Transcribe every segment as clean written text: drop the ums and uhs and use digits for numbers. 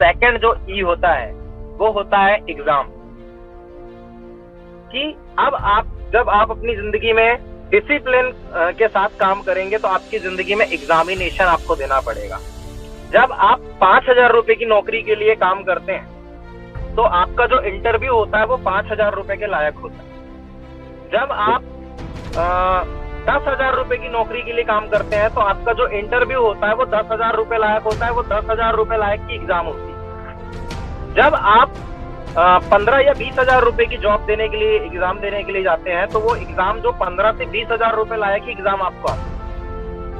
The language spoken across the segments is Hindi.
सेकंड जो ई होता है वो होता है एग्जाम। कि अब जब आप अपनी जिंदगी में डिसिप्लिन के साथ काम करेंगे तो आपकी जिंदगी में एग्जामिनेशन आपको देना पड़ेगा। जब आप 5,000 रुपए की नौकरी के लिए काम करते हैं तो आपका जो इंटरव्यू होता है वो 5,000 रुपए के लायक होता है। जब आप 10,000 रुपए की नौकरी के लिए काम करते हैं तो आपका जो इंटरव्यू होता है वो 10,000 रुपए लायक होता है, वो 10,000 रुपए लायक की एग्जाम होती है। जब आप 15 या 20,000 रुपए की जॉब देने के लिए एग्जाम देने के लिए जाते हैं तो वो एग्जाम जो 15 से 20,000 रुपए लायक की एग्जाम आपको आता है।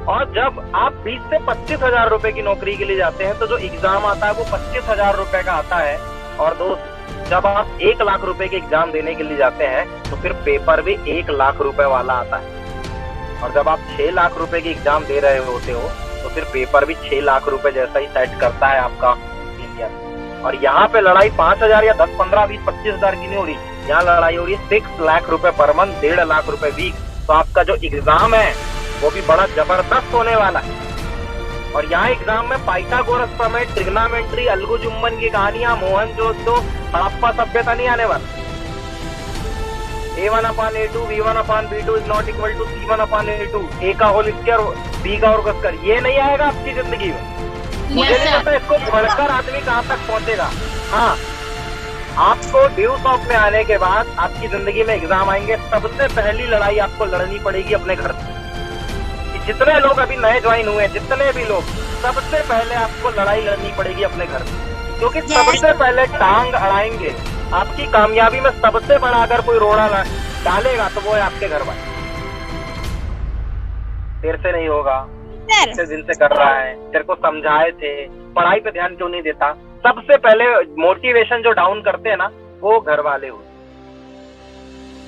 और जब आप 20 से 25,000 रुपए की नौकरी के लिए जाते हैं तो जो एग्जाम आता है वो 25,000 रुपए का आता है। और दोस्त, जब आप 1 लाख रुपए के एग्जाम देने के लिए जाते हैं तो फिर पेपर भी 1 लाख रुपए वाला आता है। और जब आप 6 लाख रुपए की एग्जाम दे रहे होते हो तो फिर पेपर भी 6 लाख रुपए जैसा ही सेट करता है आपका इंडिया। और यहाँ पे लड़ाई 5,000 या 10, 15, 20, 25,000 की नहीं हो रही, यहाँ लड़ाई हो रही है 6 लाख रुपए पर मंथ, 1.5 लाख रुपए वीक। तो आपका जो एग्जाम है वो भी बड़ा जबरदस्त होने वाला है। और यहाँ एग्जाम में पाइथागोरस प्रमेय, ट्रिग्नोमेट्री, अलगुजुम्मन की कहानियां, मोहनजोदड़ो, हड़प्पा सभ्यता नहीं आने वाला। A1/A2 B1/B2 is not equal to C1/A2, A का होल स्क्वायर B का वर्ग स्क्वायर, ये नहीं आएगा आपकी जिंदगी में। मुझे नहीं पता इसको पढ़कर आदमी कहाँ तक पहुंचेगा। हाँ, आपको ड्यू शॉप में आने के बाद आपकी जिंदगी में एग्जाम आएंगे। सबसे पहली लड़ाई आपको लड़नी पड़ेगी अपने घर से। जितने लोग अभी नए ज्वाइन हुए, जितने भी लोग, सबसे पहले आपको लड़ाई लड़नी पड़ेगी अपने घर से। क्योंकि सबसे पहले टांग अड़ाएंगे आपकी कामयाबी में, सबसे बड़ा अगर कोई रोड़ा डालेगा तो वो है आपके घर वाले। तेरे से नहीं होगा, इतने दिन से कर रहा है, तेरे को समझाए थे, पढ़ाई पे ध्यान क्यों नहीं देता। सबसे पहले मोटिवेशन जो डाउन करते हैं ना वो घर वाले होते,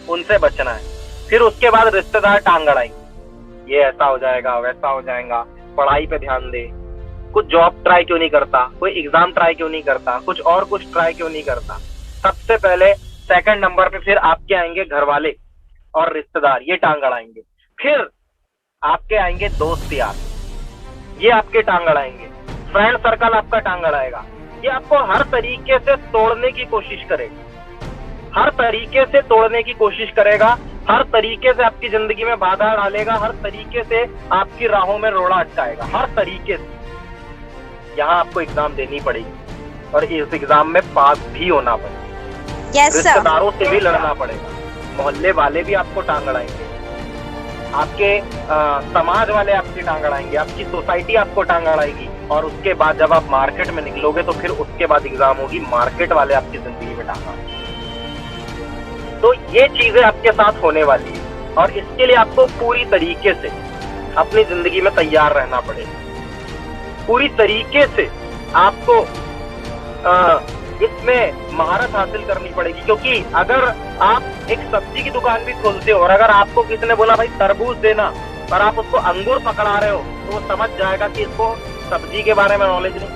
उनसे बचना है। फिर उसके बाद रिश्तेदार टांग अड़ाएंगे, ये ऐसा हो जाएगा, वैसा हो जाएगा, पढ़ाई पे ध्यान दे, कुछ जॉब ट्राई क्यों नहीं करता, कोई एग्जाम ट्राई क्यों नहीं करता, कुछ और कुछ ट्राई क्यों नहीं करता। सबसे पहले सेकंड नंबर पे फिर आपके आएंगे घर वाले और रिश्तेदार, ये टांग अड़ाएंगे। फिर आपके आएंगे दोस्त यार, ये आपके टांग अड़ाएंगे। फ्रेंड सर्कल आपका टांग अड़ाएगा। ये आपको हर तरीके से तोड़ने की कोशिश करेगा, हर तरीके से तोड़ने की कोशिश करेगा, हर तरीके से आपकी जिंदगी में बाधा डालेगा, हर तरीके से आपकी राहों में रोड़ा अटकाएगा, हर तरीके से। यहाँ आपको एग्जाम देनी पड़ेगी और इस एग्जाम में पास भी होना पड़ेगा। रिश्तेदारों से भी लड़ना पड़ेगा, मोहल्ले वाले भी आपको टांग अड़ाएंगे, आपके समाज वाले आपकी टांग अड़ाएंगे, आपकी सोसाइटी आपको टांग अड़ाएगी। और उसके बाद जब आप मार्केट में निकलोगे तो फिर उसके बाद एग्जाम होगी, मार्केट वाले आपकी जिंदगी में टांग अड़ाएंगे। तो ये चीजें आपके साथ होने वाली है और इसके लिए आपको पूरी तरीके से अपनी जिंदगी में तैयार रहना पड़ेगा। पूरी तरीके से आपको इसमें महारत हासिल करनी पड़ेगी। क्योंकि अगर आप एक सब्जी की दुकान भी खोलते हो और अगर आपको किसी ने बोला भाई तरबूज देना और आप उसको अंगूर पकड़ा रहे हो तो वो समझ जाएगा कि इसको सब्जी के बारे में नॉलेज नहीं।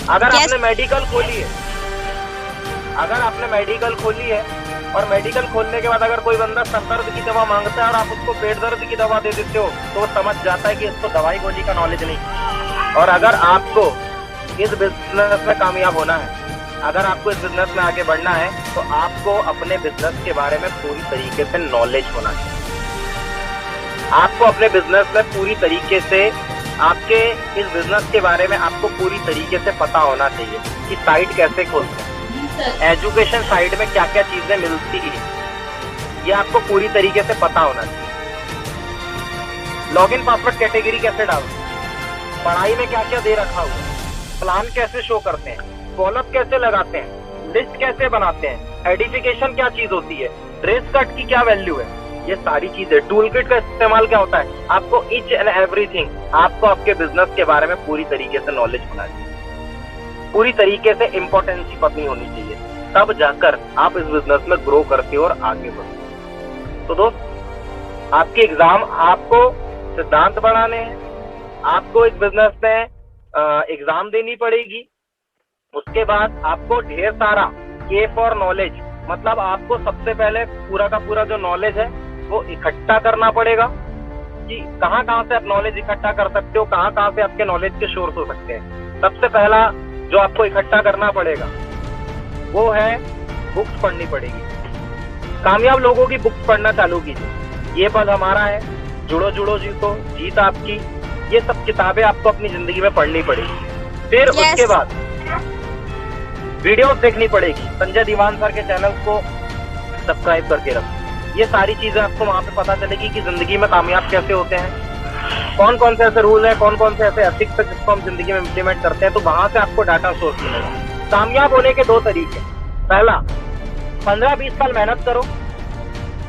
अगर आपने मेडिकल खोली है, अगर आपने मेडिकल खोली है और मेडिकल खोलने के बाद अगर कोई बंदा सर दर्द की दवा मांगता है और आप उसको पेट दर्द की दवा दे देते हो तो वो समझ जाता है कि इसको दवाई गोली का नॉलेज नहीं। और अगर आपको इस बिजनेस में कामयाब होना है, अगर आपको इस बिजनेस में आगे बढ़ना है तो आपको अपने बिजनेस के बारे में पूरी तरीके से नॉलेज होना चाहिए। आपको अपने बिजनेस में पूरी तरीके से, आपके इस बिजनेस के बारे में आपको पूरी तरीके से पता होना चाहिए कि साइट कैसे खोलते हैं, एजुकेशन साइट में क्या क्या चीजें मिलती है, ये आपको पूरी तरीके से पता होना चाहिए। लॉगिन पासवर्ड कैटेगरी कैसे डालते हैं, पढ़ाई में क्या क्या दे रखा हुआ है, प्लान कैसे शो करते हैं, फॉलोअप कैसे लगाते हैं, लिस्ट कैसे बनाते हैं, एडिफिकेशन क्या चीज होती है, ड्रेस कट की क्या वैल्यू है, ये सारी चीजें, टूल किट का इस्तेमाल क्या होता है, आपको ईच एंड एवरीथिंग, आपको आपके बिजनेस के बारे में पूरी तरीके से नॉलेज होना चाहिए, पूरी तरीके से इम्पोर्टेंसी पता होनी चाहिए, तब जाकर आप इस बिजनेस में ग्रो करते हो और आगे बढ़ते। तो दोस्त, आपके एग्जाम आपको सिद्धांत बढ़ाने हैं, आपको इस बिजनेस में एग्जाम देनी पड़ेगी। उसके बाद आपको ढेर सारा के फॉर नॉलेज, मतलब आपको सबसे पहले पूरा का पूरा जो नॉलेज है वो इकट्ठा करना पड़ेगा कि कहाँ कहाँ से आप नॉलेज इकट्ठा कर सकते हो, कहाँ कहाँ से आपके नॉलेज के सोर्स हो सकते हैं। सबसे पहला जो आपको इकट्ठा करना पड़ेगा वो है बुक्स पढ़नी पड़ेगी। कामयाब लोगों की बुक्स पढ़ना चालू कीजिए। ये पल हमारा है, जुड़ो जुड़ो जीतो, जीत आपकी, ये सब किताबें आपको अपनी जिंदगी में पढ़नी पड़ेगी। फिर उसके बाद वीडियोस देखनी पड़ेगी। संजय दीवान सर के चैनल को सब्सक्राइब करके रखो। ये सारी चीजें आपको वहाँ पे पता चलेगी कि जिंदगी में कामयाब कैसे होते हैं, कौन कौन से ऐसे रूल है, कौन कौन से ऐसे एथिक्स है जिसको हम जिंदगी में इम्प्लीमेंट करते हैं। तो वहां से आपको डाटा सोर्स मिलेगा। कामयाब होने के 2 तरीके। पहला, 15-20 साल मेहनत करो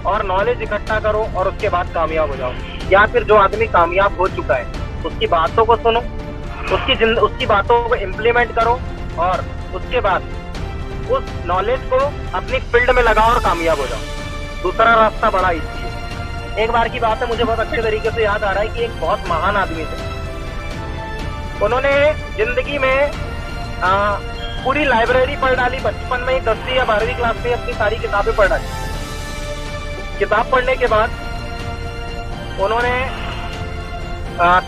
और नॉलेज इकट्ठा करो और उसके बाद कामयाब हो जाओ। या फिर जो आदमी कामयाब हो चुका है उसकी बातों को सुनो, उसकी बातों को इम्प्लीमेंट करो और उसके बाद उस नॉलेज को अपनी फील्ड में लगाओ और कामयाब हो जाओ। दूसरा रास्ता बड़ा इजी है। एक बार की बात है, मुझे बहुत अच्छे तरीके से याद आ रहा है कि एक बहुत महान आदमी थे। उन्होंने जिंदगी में पूरी लाइब्रेरी पढ़ डाली। बचपन में ही 10वीं या 12वीं क्लास में अपनी सारी किताबें पढ़ डाली। किताब पढ़ने के बाद उन्होंने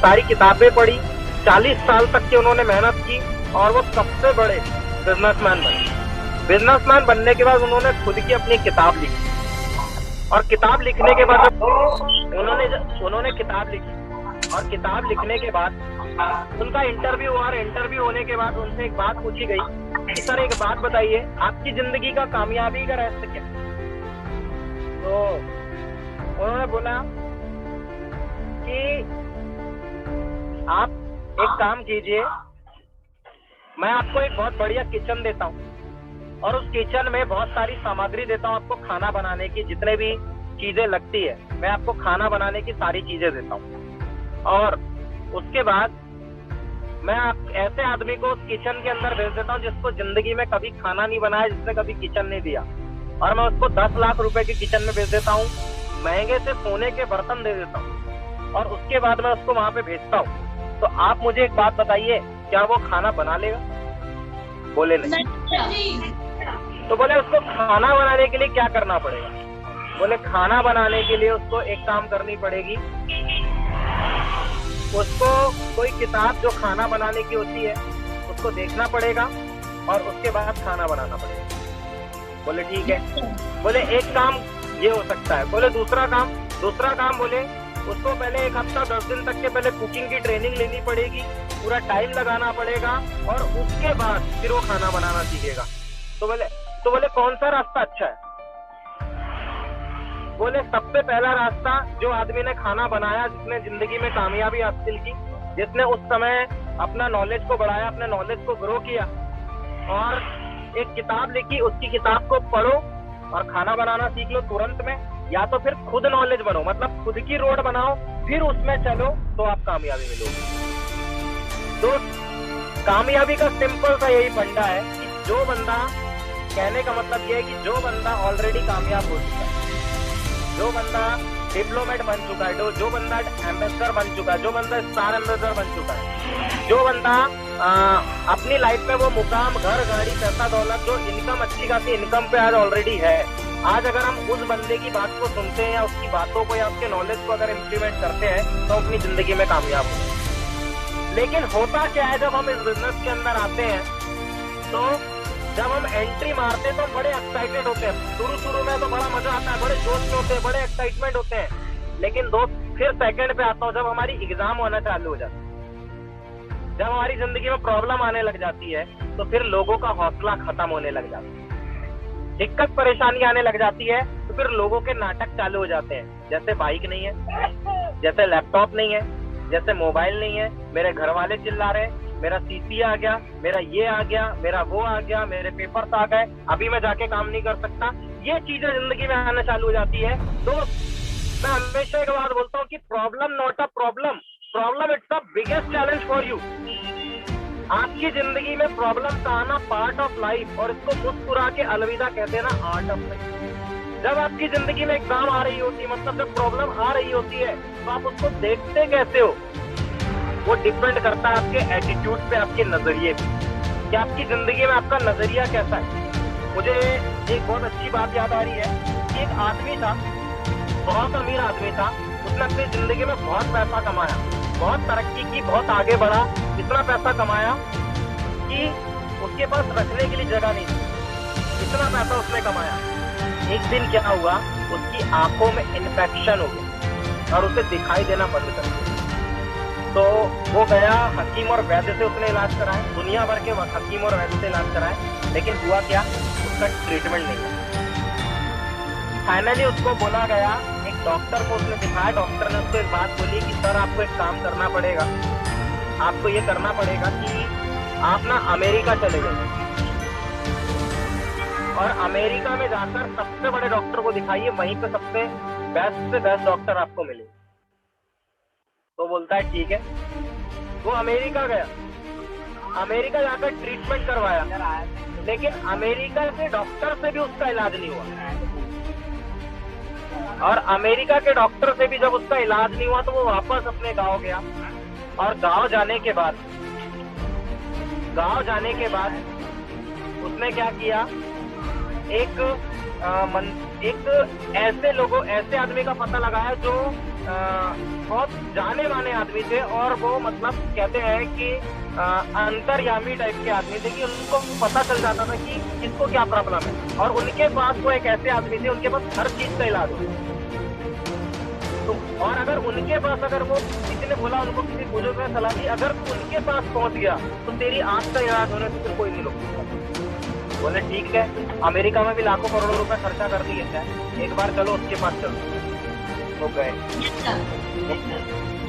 सारी किताबें पढ़ी। 40 साल तक की उन्होंने मेहनत की और वो सबसे बड़े बिजनेसमैन बने। बिजनेसमैन बनने के बाद उन्होंने खुद की अपनी किताब लिखी और किताब लिखने के बाद उन्होंने किताब लिखी और किताब लिखने के बाद उनका इंटरव्यू हुआ और इंटरव्यू होने के बाद उनसे एक बात पूछी गई कि सर एक बात बताइए, आपकी जिंदगी का कामयाबी का रहस्य क्या? तो उन्होंने बोला कि आप एक काम कीजिए, मैं आपको एक बहुत बढ़िया किचन देता हूँ और उस किचन में बहुत सारी सामग्री देता हूँ आपको खाना बनाने की, जितने भी चीजें लगती है मैं आपको खाना बनाने की सारी चीजें देता हूँ। और उसके बाद मैं ऐसे आदमी को उस किचन के अंदर भेज देता हूँ जिसको जिंदगी में कभी खाना नहीं बनाया, जिसने कभी किचन नहीं दिया, और मैं उसको 10 लाख रुपए के किचन में भेज देता हूँ, महंगे से सोने के बर्तन दे देता हूँ और उसके बाद मैं उसको वहां पे भेजता हूँ। तो आप मुझे एक बात बताइए, क्या वो खाना बना लेगा? बोले नहीं। तो बोले उसको खाना बनाने के लिए क्या करना पड़ेगा? बोले खाना बनाने के लिए उसको एक काम करनी पड़ेगी, उसको कोई किताब जो खाना बनाने की होती है उसको देखना पड़ेगा और उसके बाद खाना बनाना पड़ेगा। बोले ठीक है। बोले एक काम ये हो सकता है। बोले दूसरा काम बोले उसको पहले 1 हफ्ता 10 दिन तक के पहले कुकिंग की ट्रेनिंग लेनी पड़ेगी, पूरा टाइम लगाना पड़ेगा और उसके बाद फिर वो खाना बनाना सीखेगा। तो बोले कौन सा रास्ता अच्छा है? बोले सबसे पहला रास्ता, जो आदमी ने खाना बनाया, जिसने जिंदगी में कामयाबी हासिल की, जिसने उस समय अपना नॉलेज को बढ़ाया, अपने नॉलेज को ग्रो किया और एक किताब लिखी, उसकी किताब को पढ़ो और खाना बनाना सीख लो तुरंत में, या तो फिर खुद नॉलेज बनो, मतलब खुद की रोड बनाओ, फिर उसमें चलो तो आप कामयाबी मिलोगे। तो कामयाबी का सिंपल सा यही फंडा है कि जो बंदा, कहने का मतलब ये है कि जो बंदा ऑलरेडी कामयाब हो चुका है, जो बंदा डिप्लोमेट बन चुका है, जो बंदा एम्बेसडर बन चुका है, जो बंदा स्टार एम्बेसडर बन चुका है, जो बंदा अपनी लाइफ में वो मुकाम, घर, गाड़ी, पैसा, दौलत, जो इनकम, अच्छी खासी इनकम पे आज ऑलरेडी है, आज अगर हम उस बंदे की बात को सुनते हैं या उसकी बातों को या उसके नॉलेज को अगर इम्प्लीमेंट करते हैं तो अपनी जिंदगी में कामयाब हो। लेकिन होता क्या है, जब हम इस बिजनेस के अंदर आते हैं तो जब हम एंट्री मारते हैं तो हम बड़े एक्साइटेड होते हैं। शुरू में तो बड़ा मजा आता है, बड़े जोश में होते हैं, बड़े एक्साइटमेंट होते हैं। लेकिन दोस्त फिर सेकंड पे आता हूँ जब हमारी एग्जाम होना चालू हो जाता है, जब हमारी जिंदगी में प्रॉब्लम आने लग जाती है तो फिर लोगों का हौसला खत्म होने लग जाता है, दिक्कत परेशानी आने लग जाती है तो फिर लोगों के नाटक चालू हो जाते हैं। जैसे बाइक नहीं है, जैसे लैपटॉप नहीं है, जैसे मोबाइल नहीं है, मेरे घर वाले चिल्ला रहे, मेरा सीसी आ गया, मेरा ये आ गया, मेरा वो आ गया, मेरे पेपर्स आ गए, अभी मैं जाके काम नहीं कर सकता। ये चीजें जिंदगी में आना चालू हो जाती है। तो मैं हमेशा एक बात बोलता हूँ कि problem not a problem it's the biggest challenge for you. आपकी जिंदगी में प्रॉब्लम का आना पार्ट ऑफ लाइफ, और इसको मुस्कुरा के अलविदा कहते हैं ना, आर्ट ऑफ लाइफ। जब आपकी जिंदगी में एग्जाम आ रही होती है, मतलब जब प्रॉब्लम आ रही होती है, तो आप उसको देखते कैसे हो वो डिपेंड करता है आपके एटीट्यूड पे, आपके नजरिए पे, कि आपकी जिंदगी में आपका नजरिया कैसा है। मुझे एक बहुत अच्छी बात याद आ रही है कि एक आदमी था, बहुत अमीर आदमी था, उसने अपनी जिंदगी में बहुत पैसा कमाया, बहुत तरक्की की, बहुत आगे बढ़ा, इतना पैसा कमाया कि उसके पास रखने के लिए जगह नहीं थी, इतना पैसा उसने कमाया। एक दिन क्या हुआ, उसकी आंखों में इन्फेक्शन हो गया और उसे दिखाई देना बंद कर दिया। तो वो गया हकीम और वैद्य से उसने इलाज कराया, दुनिया भर के हकीम और वैद्य से इलाज कराया, लेकिन हुआ क्या, उसका ट्रीटमेंट नहीं हुआ। फाइनली उसको बोला गया, एक डॉक्टर को उसने दिखाया, डॉक्टर ने उसको एक बात बोली कि सर आपको एक काम करना पड़ेगा, आपको ये करना पड़ेगा कि आप ना अमेरिका चले गए और अमेरिका में जाकर सबसे बड़े डॉक्टर को दिखाइए, वहीं पे सबसे बेस्ट से बेस्ट डॉक्टर आपको मिले। तो बोलता है ठीक है। वो अमेरिका गया, अमेरिका जाकर ट्रीटमेंट करवाया, लेकिन अमेरिका के डॉक्टर से भी उसका इलाज नहीं हुआ। और अमेरिका के डॉक्टर से भी जब उसका इलाज नहीं हुआ तो वो वापस अपने गांव गया। और गांव जाने के बाद उसने क्या किया, ऐसे आदमी का पता लगाया जो बहुत जाने माने आदमी थे, और वो मतलब कहते हैं कि अंतर्यामी टाइप के आदमी थे कि उनको पता चल जाता था कि किसको क्या प्रॉब्लम है। और उनके पास वो एक ऐसे आदमी थे, उनके पास हर चीज का इलाज हो। तो और अगर उनके पास, अगर वो किसी ने बोला, उनको किसी बुजुर्ग ने सलाह दी, अगर तू उनके पास पहुंच गया तो तेरी आंख का इलाज होने से कोई नहीं रोक सकता। बोले ठीक है, अमेरिका में भी लाखों करोड़ों रुपए खर्चा कर दिए क्या, एक बार चलो उसके पास चलो। वो गए,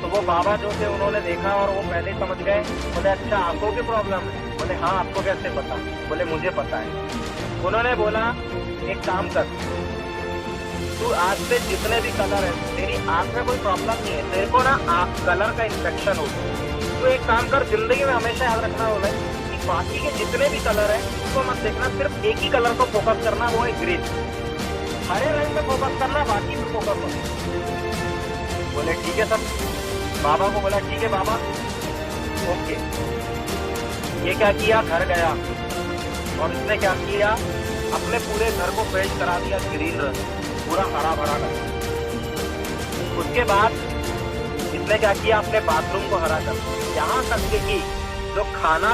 तो वो बाबा जो थे उन्होंने देखा और वो पहले समझ गए। बोले अच्छा आंखों की प्रॉब्लम है? बोले हाँ। आपको कैसे पता? बोले मुझे पता है। उन्होंने बोला एक काम कर, तू आज से जितने भी कलर है, तेरी आंख में कोई प्रॉब्लम नहीं है, तेरे को ना आंख कलर का इन्फेक्शन हो, तो एक काम कर, जिंदगी में हमेशा याद रखना होगा कि बाकी के जितने भी कलर है उसको मत देखना, सिर्फ एक ही कलर को फोकस करना, वो है ग्रीन। हरे रंग में फोकस करना, बाकी में फोकस मत। बोले ठीक है सर। बाबा को बोला ठीक है बाबा, ओके। ये क्या किया, घर गया और इसने क्या किया, अपने पूरे घर को पेंट करा दिया ग्रीन रंग, पूरा हरा भरा कर। उसके बाद इसने क्या किया, अपने बाथरूम को हरा कर, यहाँ तक कि जो खाना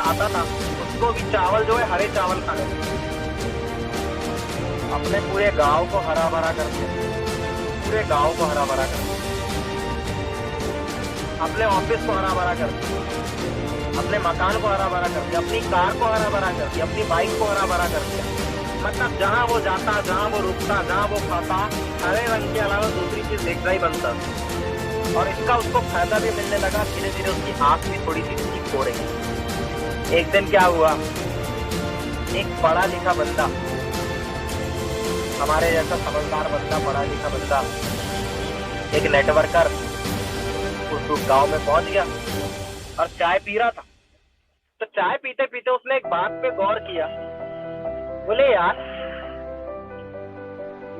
आता था उसको भी चावल जो है हरे चावल खाने थे। अपने पूरे गांव को हरा भरा कर दिया, पूरे गांव को हरा भरा कर दिया, अपने ऑफिस को हरा भरा कर दिया, अपने मकान को हरा भरा कर दिया, अपनी कार को हरा भरा कर दिया, अपनी बाइक को हरा भरा कर दिया। मतलब जहाँ वो जाता, जहाँ वो रुकता, जहाँ वो खाता, हरे रंग के अलावा दूसरी चीज देखना ही बनता। और इसका उसको फायदा भी मिलने लगा, धीरे धीरे उसकी आंख भी थोड़ी सी ठीक हो रही। एक दिन क्या हुआ, एक पढ़ा लिखा बंदा, हमारे जैसा समझदार बंदा, पढ़ा लिखा बंदा, एक नेटवर्कर उस गांव में पहुंच गया और चाय पी रहा था। तो चाय पीते पीते उसने एक बात पे गौर किया। बोले यार,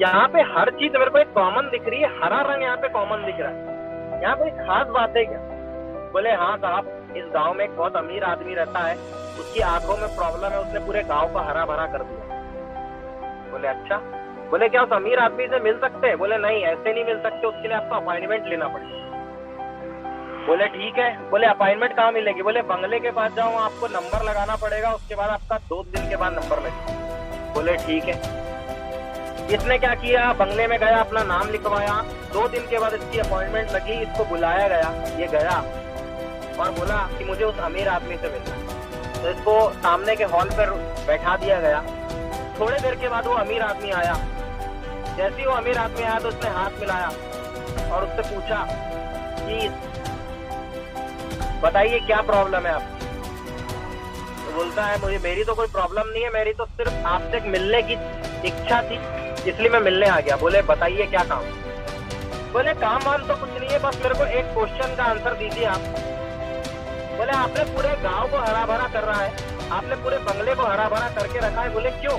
यहाँ पे हर चीज मेरे को एक कॉमन दिख रही है, हरा रंग यहाँ पे कॉमन दिख रहा है, यहाँ पे खास बात है क्या? बोले हाँ साहब, इस गांव में एक बहुत अमीर आदमी रहता है, उसकी आंखों में प्रॉब्लम है, उसने पूरे गांव को हरा भरा कर दिया। बोले अच्छा। बोले क्या उस अमीर आदमी से मिल सकते हैं? बोले नहीं, ऐसे नहीं मिल सकते, उसके लिए आपको अपॉइंटमेंट लेना पड़ेगा। बोले ठीक है। बोले अपॉइंटमेंट कहाँ मिलेगी? बोले बंगले के पास जाओ, आपको नंबर लगाना पड़ेगा, उसके बाद आपका 2 दिन के बाद नंबर लगेगा। बोले ठीक है। इसने क्या किया, बंगले में गया, अपना नाम लिखवाया, 2 दिन के बाद इसकी अपॉइंटमेंट लगी, इसको बुलाया गया। ये गया और बोला कि मुझे उस अमीर आदमी से मिलना है। तो इसको सामने के हॉल पर बैठा दिया गया। थोड़ी देर के बाद वो अमीर आदमी आया। जैसे ही वो अमीर आदमी आया तो उसने हाथ मिलाया और उससे पूछा कि बताइए क्या प्रॉब्लम है आपकी? तो बोलता है मेरी तो कोई प्रॉब्लम नहीं है, मेरी तो सिर्फ आपसे मिलने की इच्छा थी, इसलिए मैं मिलने आ गया। बोले बताइए क्या काम? बोले काम वाम तो कुछ नहीं है, बस मेरे को एक क्वेश्चन का आंसर दीजिए आप। बोले आपने पूरे गांव को हरा भरा कर रहा है, आपने पूरे बंगले को हरा भरा करके रखा है। बोले क्यों?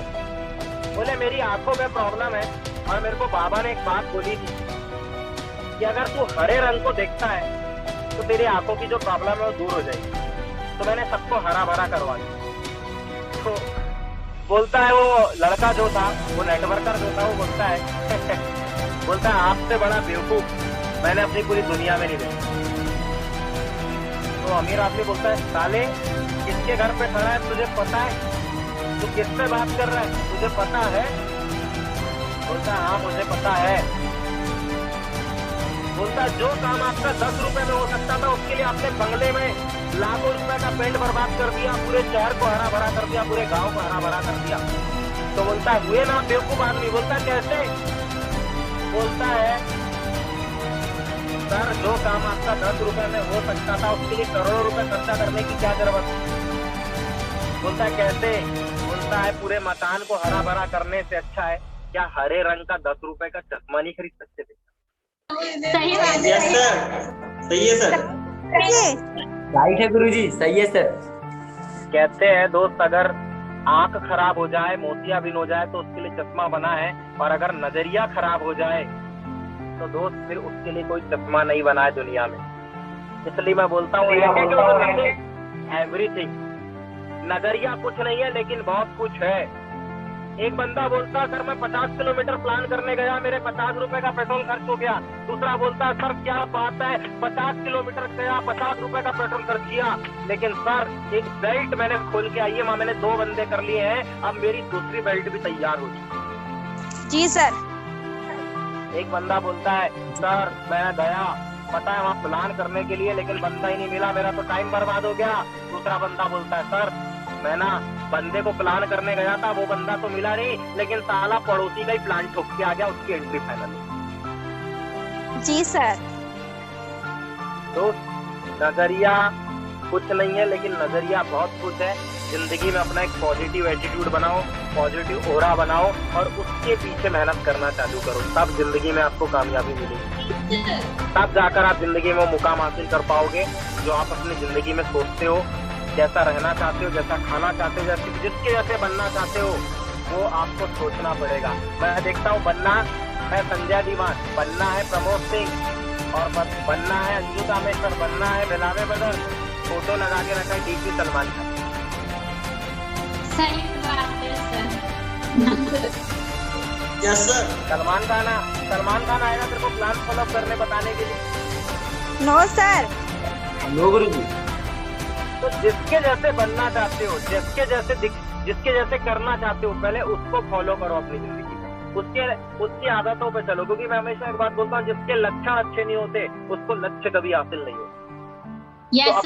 बोले मेरी आंखों में प्रॉब्लम है और मेरे को बाबा ने एक बात बोली थी कि अगर तू हरे रंग को देखता है तो तेरी आंखों की जो प्रॉब्लम है वो दूर हो जाएगी। तो मैंने सबको हरा भरा करवा दिया। तो बोलता है वो लड़का जो था, वो नेटवर्कर जो था, वो बोलता है आपसे बड़ा बेवकूफ मैंने अपनी पूरी दुनिया में नहीं देखा। तो अमीर आदमी बोलता है साले किसके घर पे खड़ा है तुझे पता है? तू किससे बात कर रहा है तुझे पता है? बोलता हाँ मुझे पता है। बोलता जो काम आपका 10 रुपए में हो सकता था उसके लिए आपने बंगले में लाखों रुपए का पेंट बर्बाद कर दिया, पूरे शहर को हरा भरा कर दिया, पूरे गांव को हरा भरा कर दिया। तो बोलता है हुए ना बेवकूफ आदमी। बोलता कैसे? बोलता है सर जो काम आपका 10 रुपए में हो सकता था उसके लिए करोड़ों रुपए खर्चा करने की क्या जरूरत है? बोलता है कैसे? बोलता है पूरे मकान को हरा भरा करने से अच्छा है क्या हरे रंग का 10 रुपए का चश्मा नहीं खरीद सकते थे? सही बात यस सर, सही है सर, राइट है गुरुजी, सही है सर। कहते हैं दोस्त अगर आंख खराब हो जाए, मोतियाबिंद हो जाए तो उसके लिए चश्मा बना है, और अगर नजरिया खराब हो जाए तो दोस्त फिर उसके लिए कोई चश्मा नहीं बना है दुनिया में। इसलिए मैं बोलता हूँ एवरीथिंग। नजरिया कुछ नहीं है लेकिन बहुत कुछ है। एक बंदा बोलता सर मैं 50 किलोमीटर प्लान करने गया, मेरे 50 रुपए का पेट्रोल खर्च हो गया। दूसरा बोलता सर क्या बात है 50 किलोमीटर गया, 50 रुपए का पेट्रोल खर्च किया, लेकिन सर एक बेल्ट मैंने खोल के आई है, वहां मैंने 2 बंदे कर लिए हैं, अब मेरी दूसरी बेल्ट भी तैयार हो चुकी। जी सर। एक बंदा बोलता है सर मैं गया पता है वहाँ प्लान करने के लिए लेकिन बंदा ही नहीं मिला, मेरा तो टाइम बर्बाद हो गया। दूसरा बंदा बोलता है सर मैं ना बंदे को प्लान करने गया था, वो बंदा तो मिला नहीं लेकिन साला पड़ोसी का ही प्लान ठोक के आ गया, उसकी एंट्री फाइनल। जी सर। दोस्त नजरिया कुछ नहीं है लेकिन नजरिया बहुत कुछ है। जिंदगी में अपना एक पॉजिटिव एटीट्यूड बनाओ, पॉजिटिव ओरा बनाओ और उसके पीछे मेहनत करना चालू करो, तब जिंदगी में आपको कामयाबी मिलेगी। तब जाकर आप जिंदगी में मुकाम हासिल कर पाओगे जो आप अपनी जिंदगी में सोचते हो, जैसा रहना चाहते हो, जैसा खाना चाहते हो, जैसे जिसके जैसे बनना चाहते हो, वो आपको सोचना पड़ेगा। मैं देखता हूँ बनना है संजय दीवान, बनना है प्रमोद सिंह और बनना है अंजू कामेश्वर, बनना है बिलावे बदर, फोटो लगा के रखा है डीपी सलमान खान। सही बात है sir. Yes sir. Salman Khan आएगा तेरे को प्लान फॉलो करने बताने के लिए? No sir. नो गुरुजी। तो जिसके जैसे बनना चाहते हो, जिसके जैसे करना चाहते हो, पहले उसको फॉलो करो अपनी जिंदगी में, उसकी आदतों पे चलो। क्योंकि मैं हमेशा एक बात बोलता हूँ, जिसके लक्षण अच्छे नहीं होते उसको लक्ष्य कभी हासिल नहीं होता। यस तो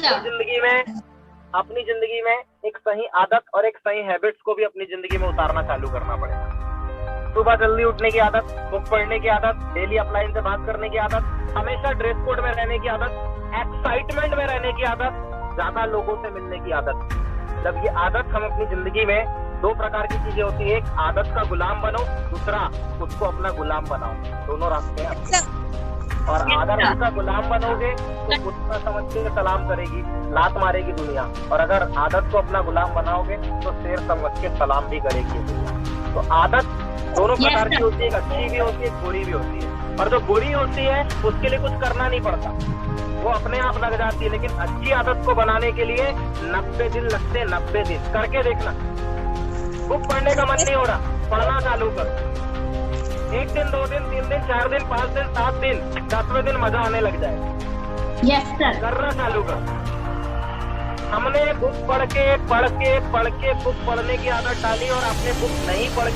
अपनी जिंदगी में एक सही आदत और एक सही हैबिट्स को भी अपनी जिंदगी में उतारना चालू करना पड़ेगा। सुबह जल्दी उठने की आदत, बुक पढ़ने की आदत, डेली अपलाइन से बात करने की आदत, हमेशा ड्रेस कोड में रहने की आदत, एक्साइटमेंट में रहने की आदत, ज्यादा लोगों से मिलने की आदत। जब ये आदत हम अपनी जिंदगी में, 2 प्रकार की चीजें होती है, एक आदत का गुलाम बनो, दूसरा उसको अपना गुलाम बनाओ, दोनों रास्ते हैं। और अगर उसका गुलाम बनोगे तो गुस्सा समझ के सलाम करेगी, लात मारेगी दुनिया, और अगर आदत को अपना गुलाम बनाओगे तो शेर समझ के सलाम भी करेगी दुनिया। तो आदत दोनों प्रकार की होती है, एक अच्छी भी होती है, एक बुरी भी होती है। और जो बुरी होती है उसके लिए कुछ करना नहीं पड़ता, वो अपने आप लग जाती है। लेकिन अच्छी आदत को बनाने के लिए 90 दिन लगते हैं, 90 दिन करके देखना। बुक पढ़ने का मन नहीं हो रहा, पढ़ना चालू कर, 1 दिन 2 दिन 3 दिन 4 दिन 5 दिन 7 दिन 10वें दिन मजा आने लग जाए। Yes sir. करना चालू कर। हमने बुक पढ़ के बुक पढ़ने की आदत डाली और आपने बुक नहीं पढ़ने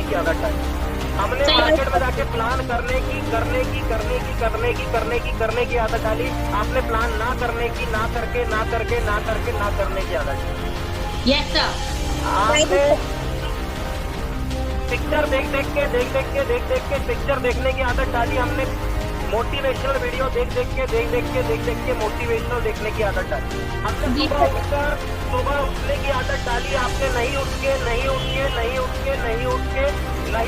की आदत डाली। हमने मार्केट में जाके प्लान करने की आदत डाली, आपने प्लान ना करने की, ना करके की आदत डाली। Yes sir. आपने पिक्चर देख के पिक्चर देखने की आदत डाली, हमने मोटिवेशनल वीडियो देख के मोटिवेशनल देखने की आदत डाली। हमने सुबह उठने की आदत डाली, आपने नहीं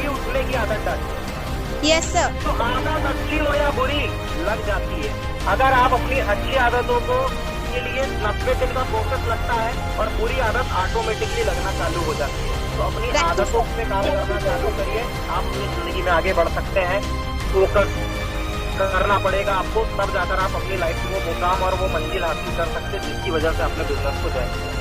उठने की आदत डाली। Yes sir. तो आदत अच्छी हो या बुरी लग जाती है। अगर आप अपनी अच्छी आदतों को के लिए 90 दिन का फोकस लगता है और बुरी आदत ऑटोमेटिकली लगना चालू हो जाती है। तो अपनी आदतों पे काम करना चालू करिए, आप अपनी जिंदगी में आगे बढ़ सकते हैं। फोकस करना पड़ेगा आपको, तब जाकर आप अपनी लाइफ में वो मुकाम और वो मंजिल हासिल कर सकते हैं जिसकी वजह से अपने बिजनेस को जाएंगे।